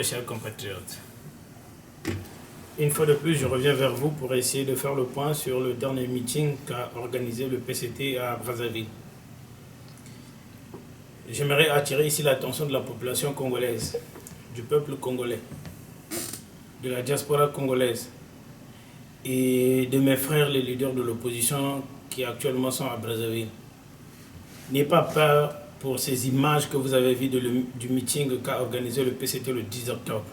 mes chers compatriotes. Une fois de plus, je reviens vers vous pour essayer de faire le point sur le dernier meeting qu'a organisé le PCT à Brazzaville. J'aimerais attirer ici l'attention de la population congolaise, du peuple congolais, de la diaspora congolaise et de mes frères les leaders de l'opposition qui actuellement sont à Brazzaville. N'ayez pas peur pour ces images que vous avez vues du meeting qu'a organisé le PCT le 10 octobre.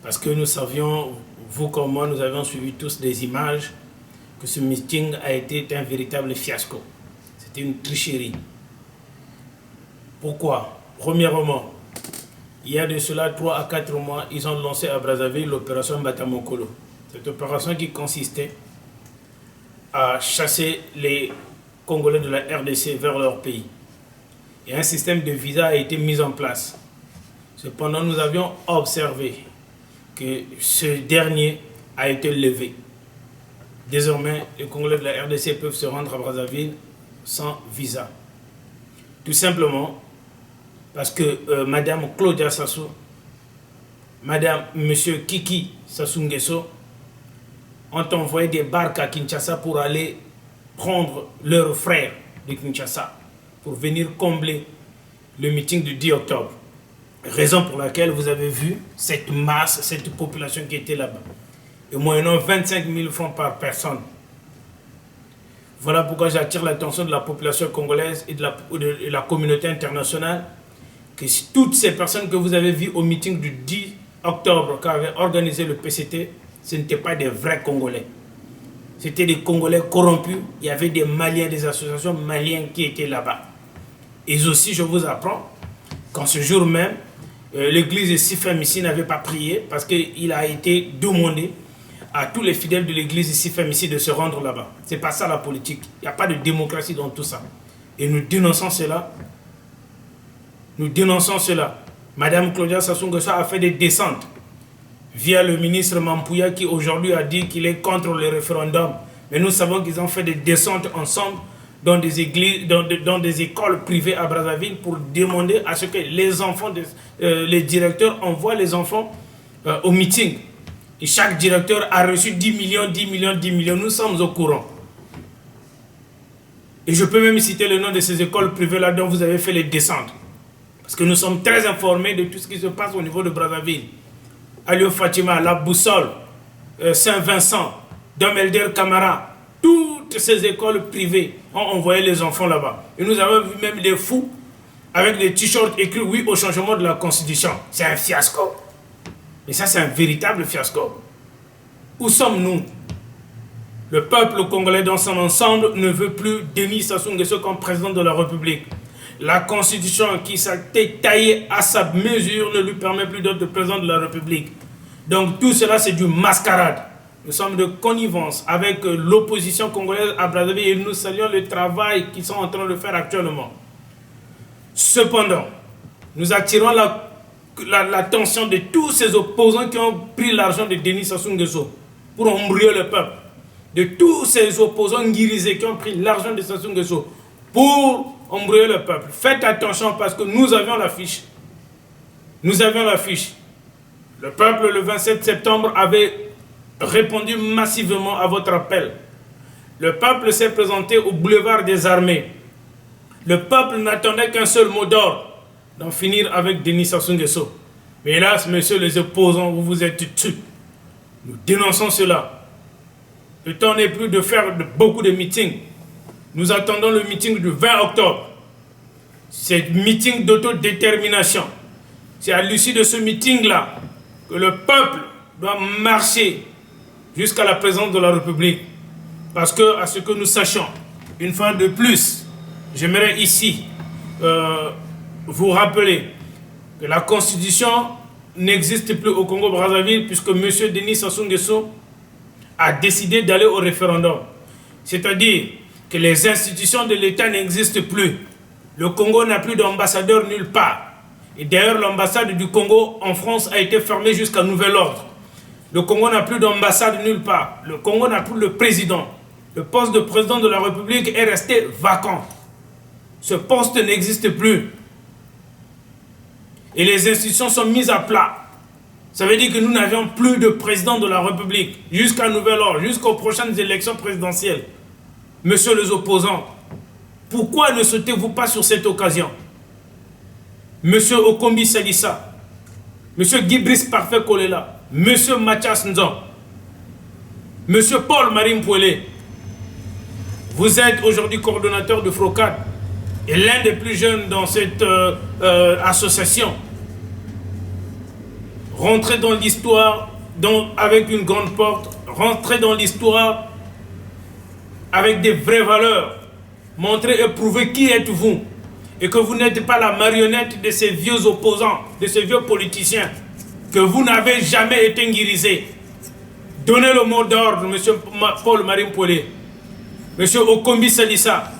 Parce que nous savions, vous comme moi, nous avions suivi tous des images que ce meeting a été un véritable fiasco. C'était une tricherie. Pourquoi? Premièrement, il y a de cela 3 à 4 mois, ils ont lancé à Brazzaville l'opération Batamokolo. Cette opération qui consistait à chasser les Congolais de la RDC vers leur pays. Et un système de visa a été mis en place. Cependant, nous avions observé que ce dernier a été levé. Désormais, les Congolais de la RDC peuvent se rendre à Brazzaville sans visa. Tout simplement parce que Madame Claudia Sassou, Monsieur Kiki Sassou Nguesso ont envoyé des barques à Kinshasa pour aller prendre leurs frères de Kinshasa pour venir combler le meeting du 10 octobre. Raison pour laquelle vous avez vu cette masse, cette population qui était là-bas. Et moyennant 25 000 francs par personne. Voilà pourquoi j'attire l'attention de la population congolaise et de la communauté internationale que toutes ces personnes que vous avez vues au meeting du 10 octobre qu'avait organisé le PCT, ce n'étaient pas des vrais Congolais. C'était des Congolais corrompus. Il y avait des Maliens, des associations maliennes qui étaient là-bas. Et aussi, je vous apprends qu'en ce jour même, l'église de Sifem ici n'avait pas prié parce qu'il a été demandé à tous les fidèles de l'église de Sifem ici de se rendre là-bas. C'est pas ça la politique. Il n'y a pas de démocratie dans tout ça. Et nous dénonçons cela. Nous dénonçons cela. Madame Claudia Sassou Nguesso a fait des descentes via le ministre Mampouya qui aujourd'hui a dit qu'il est contre le référendum. Mais nous savons qu'ils ont fait des descentes ensemble dans des églises, dans des écoles privées à Brazzaville pour demander à ce que les enfants, les directeurs envoient les enfants au meeting. Et chaque directeur a reçu 10 millions, 10 millions, 10 millions. Nous sommes au courant. Et je peux même citer le nom de ces écoles privées-là dont vous avez fait les descentes. Parce que nous sommes très informés de tout ce qui se passe au niveau de Brazzaville. Alio Fatima, La Boussole, Saint-Vincent, Domelder Camara, toutes ces écoles privées ont envoyé les enfants là-bas. Et nous avons vu même des fous avec des t-shirts écrits oui au changement de la Constitution. C'est un fiasco. Et ça, c'est un véritable fiasco. Où sommes-nous? Le peuple congolais dans son ensemble ne veut plus Denis Sassou Nguesso comme président de la République. La Constitution qui s'est taillée à sa mesure ne lui permet plus d'être président de la République. Donc tout cela, c'est du mascarade. Nous sommes de connivence avec l'opposition congolaise à Brazzaville et nous saluons le travail qu'ils sont en train de faire actuellement. Cependant, nous attirons l'attention de tous ces opposants qui ont pris l'argent de Denis Sassou Nguesso pour embrouiller le peuple. De tous ces opposants guirisés qui ont pris l'argent de Sassou Nguesso pour embrouiller le peuple. Faites attention parce que nous avions l'affiche. Nous avions l'affiche. Le peuple, le 27 septembre, avait répondu massivement à votre appel. Le peuple s'est présenté au boulevard des Armées. Le peuple n'attendait qu'un seul mot d'ordre, d'en finir avec Denis Sassou Nguesso. Mais hélas, messieurs les opposants, vous vous êtes tués. Nous dénonçons cela. Le temps n'est plus de faire beaucoup de meetings. Nous attendons le meeting du 20 octobre. C'est un meeting d'autodétermination. C'est à l'issue de ce meeting-là que le peuple doit marcher jusqu'à la présidence de la République. Parce que, à ce que nous sachions, une fois de plus, j'aimerais ici vous rappeler que la Constitution n'existe plus au Congo-Brazzaville puisque M. Denis Sassou Nguesso a décidé d'aller au référendum. C'est-à-dire que les institutions de l'État n'existent plus. Le Congo n'a plus d'ambassadeur nulle part. Et d'ailleurs, l'ambassade du Congo en France a été fermée jusqu'à nouvel ordre. Le Congo n'a plus d'ambassade nulle part. Le Congo n'a plus le président. Le poste de président de la République est resté vacant. Ce poste n'existe plus. Et les institutions sont mises à plat. Ça veut dire que nous n'avions plus de président de la République jusqu'à nouvel ordre, jusqu'aux prochaines élections présidentielles. Messieurs les opposants, pourquoi ne sautez-vous pas sur cette occasion? Monsieur Okombi Salissa, Monsieur Guy-Brice Parfait Kolela, Monsieur Mathias Nzon, Monsieur Paul Marim Pouelé, vous êtes aujourd'hui coordonnateur de FROCAD et l'un des plus jeunes dans cette association. Rentrez dans l'histoire avec une grande porte, rentrez dans l'histoire avec des vraies valeurs. Montrez et prouvez qui êtes-vous et que vous n'êtes pas la marionnette de ces vieux opposants, de ces vieux politiciens, que vous n'avez jamais été guérisés. Donnez le mot d'ordre, monsieur Paul Marim Pouelé, monsieur Okombi Salissa.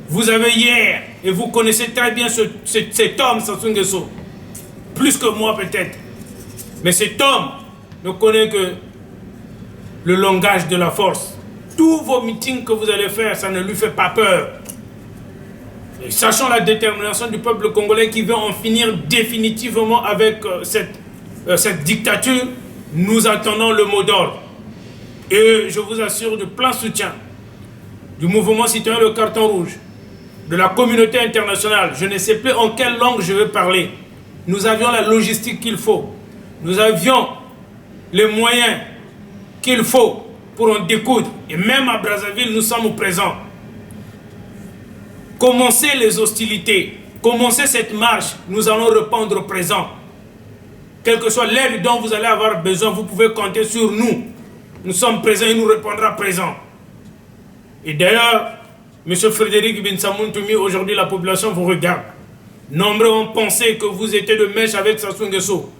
Vous avez hier, et vous connaissez très bien cet homme, Sassou Nguesso, plus que moi peut-être. Mais cet homme ne connaît que le langage de la force. Tous vos meetings que vous allez faire, ça ne lui fait pas peur. Et sachant la détermination du peuple congolais qui veut en finir définitivement avec cette dictature, nous attendons le mot d'ordre. Et je vous assure de plein soutien du mouvement citoyen Le Carton Rouge, de la communauté internationale. Je ne sais plus en quelle langue je vais parler. Nous avions la logistique qu'il faut. Nous avions les moyens qu'il faut pour en découdre. Et même à Brazzaville, nous sommes présents. Commencez les hostilités. Commencez cette marche. Nous allons répondre présent. Quelle que soit l'aide dont vous allez avoir besoin, vous pouvez compter sur nous. Nous sommes présents et nous répondra présent. Et d'ailleurs, M. Frédéric Binsamountoumi, aujourd'hui la population vous regarde. Nombreux ont pensé que vous étiez de mèche avec Sassou Nguesso.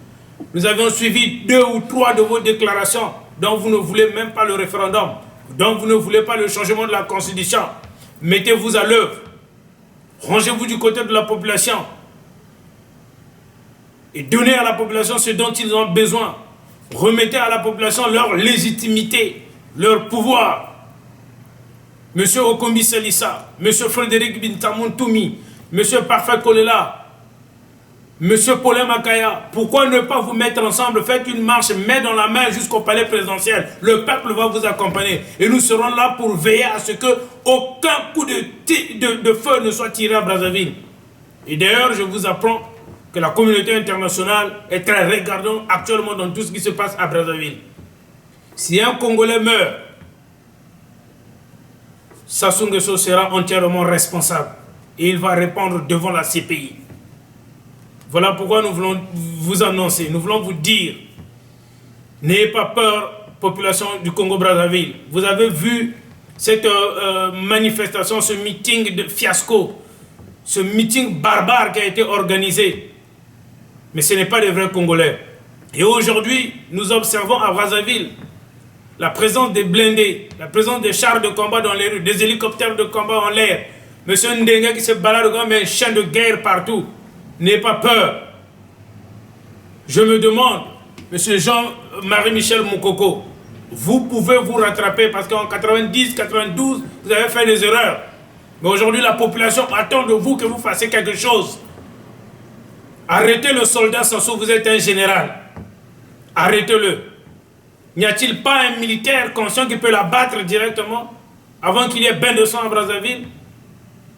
Nous avions suivi 2 ou 3 de vos déclarations dont vous ne voulez même pas le référendum, dont vous ne voulez pas le changement de la Constitution. Mettez-vous à l'œuvre. Rangez-vous du côté de la population. Et donnez à la population ce dont ils ont besoin. Remettez à la population leur légitimité, leur pouvoir. Monsieur Okombi Salissa, Monsieur Frédéric Binsamountoumi, Monsieur Parfait Kolela, Monsieur Paulin Makaya, pourquoi ne pas vous mettre ensemble, faites une marche main dans la main jusqu'au palais présidentiel. Le peuple va vous accompagner et nous serons là pour veiller à ce que aucun coup de feu ne soit tiré à Brazzaville. Et d'ailleurs, je vous apprends que la communauté internationale est très regardante actuellement dans tout ce qui se passe à Brazzaville. Si un Congolais meurt, Sassou Nguesso sera entièrement responsable et il va répondre devant la CPI. Voilà pourquoi nous voulons vous annoncer, nous voulons vous dire, n'ayez pas peur, population du Congo-Brazzaville. Vous avez vu cette manifestation, ce meeting de fiasco, ce meeting barbare qui a été organisé. Mais ce n'est pas des vrais Congolais. Et aujourd'hui, nous observons à Brazzaville la présence des blindés, la présence des chars de combat dans les rues, des hélicoptères de combat en l'air. Monsieur Ndenga qui se balade comme un chien de guerre partout. N'ayez pas peur. Je me demande, monsieur Jean-Marie-Michel Moukoko, vous pouvez vous rattraper parce qu'en 90, 92, vous avez fait des erreurs. Mais aujourd'hui, la population attend de vous que vous fassiez quelque chose. Arrêtez le soldat Sassou, vous êtes un général. Arrêtez-le. N'y a-t-il pas un militaire conscient qui peut la battre directement avant qu'il y ait bain de sang à Brazzaville?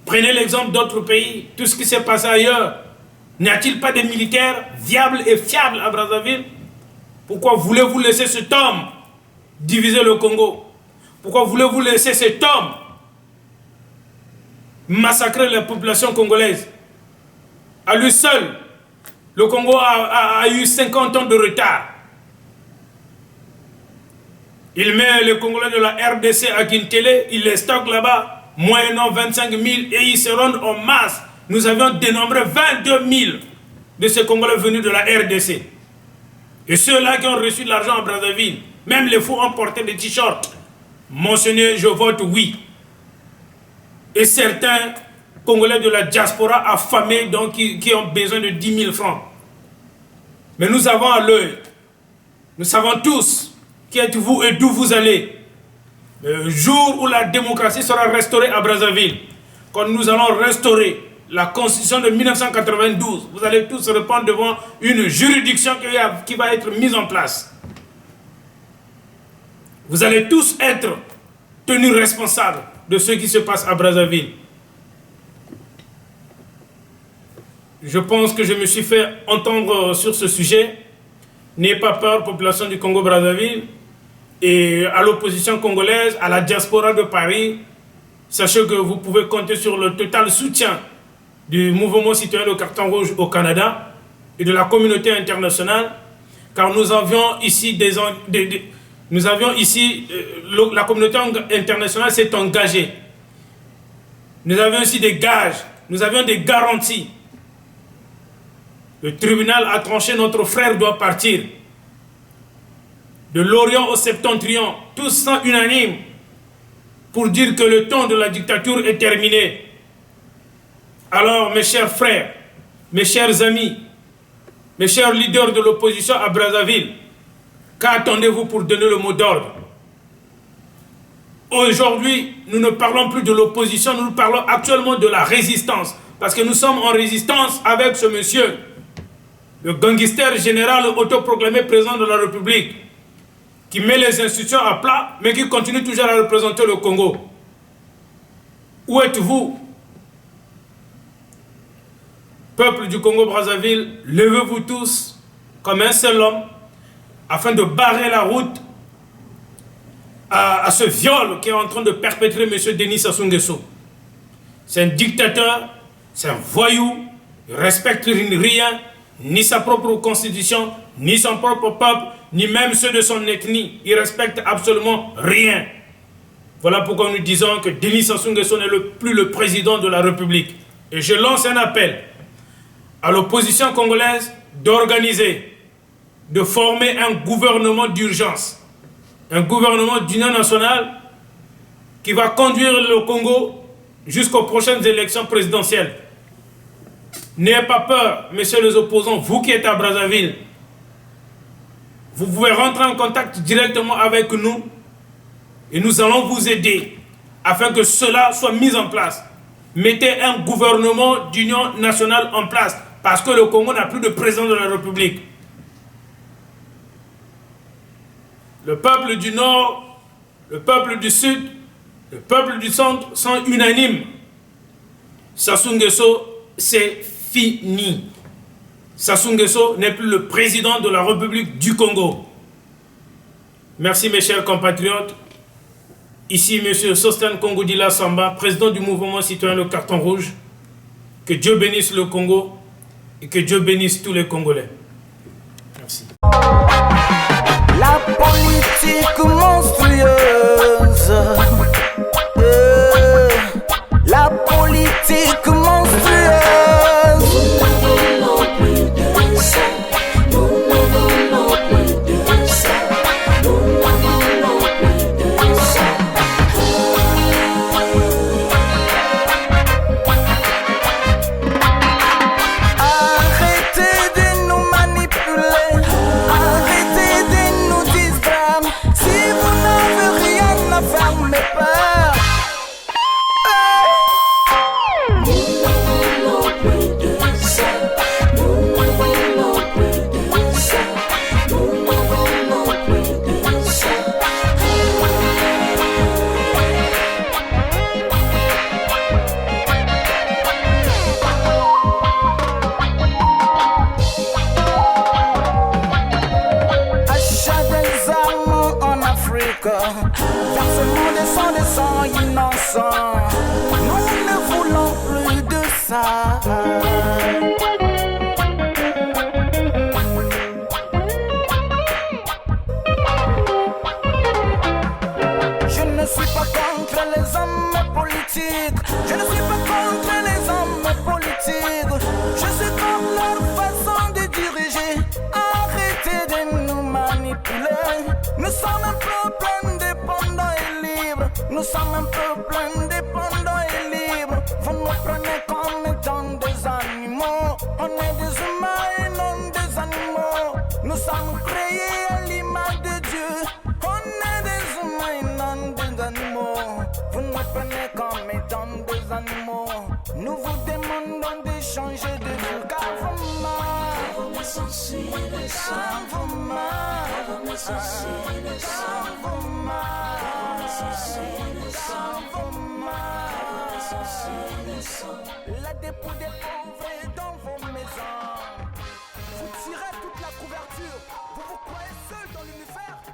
Prenez l'exemple d'autres pays, tout ce qui s'est passé ailleurs. N'y a-t-il pas des militaires viables et fiables à Brazzaville? Pourquoi voulez-vous laisser cet homme diviser le Congo? Pourquoi voulez-vous laisser cet homme massacrer la population congolaise? À lui seul, le Congo a eu 50 ans de retard. Il met les Congolais de la RDC à Guintelé, il les stocke là-bas, moyennant 25 000 et ils se rendent en masse. Nous avions dénombré 22 000 de ces Congolais venus de la RDC. Et ceux-là qui ont reçu de l'argent à Brazzaville, même les fous ont porté des t-shirts mentionnés « Je vote oui ». Et certains Congolais de la diaspora affamés donc, qui ont besoin de 10 000 francs. Mais nous avons à l'œil, nous savons tous qui êtes-vous et d'où vous allez. Le jour où la démocratie sera restaurée à Brazzaville, quand nous allons restaurer la Constitution de 1992. Vous allez tous répondre devant une juridiction qui va être mise en place. Vous allez tous être tenus responsables de ce qui se passe à Brazzaville. Je pense que je me suis fait entendre sur ce sujet. N'ayez pas peur, population du Congo-Brazzaville, et à l'opposition congolaise, à la diaspora de Paris. Sachez que vous pouvez compter sur le total soutien du mouvement citoyen de carton rouge au Canada et de la communauté internationale, car nous avions ici la communauté internationale s'est engagée. Nous avions aussi des gages, nous avions des garanties. Le tribunal a tranché, notre frère doit partir. De l'Orient au Septentrion, tous sont unanimes pour dire que le temps de la dictature est terminé. Alors, mes chers frères, mes chers amis, mes chers leaders de l'opposition à Brazzaville, qu'attendez-vous pour donner le mot d'ordre? Aujourd'hui, nous ne parlons plus de l'opposition, nous parlons actuellement de la résistance. Parce que nous sommes en résistance avec ce monsieur, le gangster général autoproclamé président de la République, qui met les institutions à plat, mais qui continue toujours à représenter le Congo. Où êtes-vous? Peuple du Congo-Brazzaville, levez-vous tous comme un seul homme afin de barrer la route à ce viol qui est en train de perpétrer M. Denis Sassou Nguesso. C'est un dictateur, c'est un voyou, il ne respecte rien, ni sa propre constitution, ni son propre peuple, ni même ceux de son ethnie. Il ne respecte absolument rien. Voilà pourquoi nous disons que Denis Sassou Nguesso n'est plus le président de la République. Et je lance un appel à l'opposition congolaise d'organiser, de former un gouvernement d'urgence, un gouvernement d'union nationale qui va conduire le Congo jusqu'aux prochaines élections présidentielles. N'ayez pas peur, messieurs les opposants, vous qui êtes à Brazzaville. Vous pouvez rentrer en contact directement avec nous et nous allons vous aider afin que cela soit mis en place. Mettez un gouvernement d'union nationale en place parce que le Congo n'a plus de président de la République. Le peuple du Nord, le peuple du Sud, le peuple du Centre sont unanimes. Sassou Nguesso, c'est fini. Sassou Nguesso n'est plus le président de la République du Congo. Merci mes chers compatriotes. Ici M. Sosthène Kongo-Dila Samba, président du mouvement citoyen Le Carton Rouge. Que Dieu bénisse le Congo et que Dieu bénisse tous les Congolais. Merci. La politique monstrueuse, la politique monstrueuse. Versement des sangs innocents. Nous ne voulons plus de ça. Je ne suis pas contre les hommes politiques. Je ne suis pas contre les hommes politiques. Je suis contre leur façon de diriger. Arrêtez de nous manipuler. Nous sommes un peuple indépendant et libre. Nous sommes un peuple indépendant et libre. Vous nous prenez comme étant des animaux. On est des humains et non des animaux. Nous sommes créés à l'image de Dieu. On est des humains et non des animaux. Vous nous prenez comme étant des animaux. Nous vous demandons demandant d'échanger de vous. Government la dépôt des pauvres est dans vos maisons. Vous tirez toute la couverture. Vous vous croyez seul dans l'univers.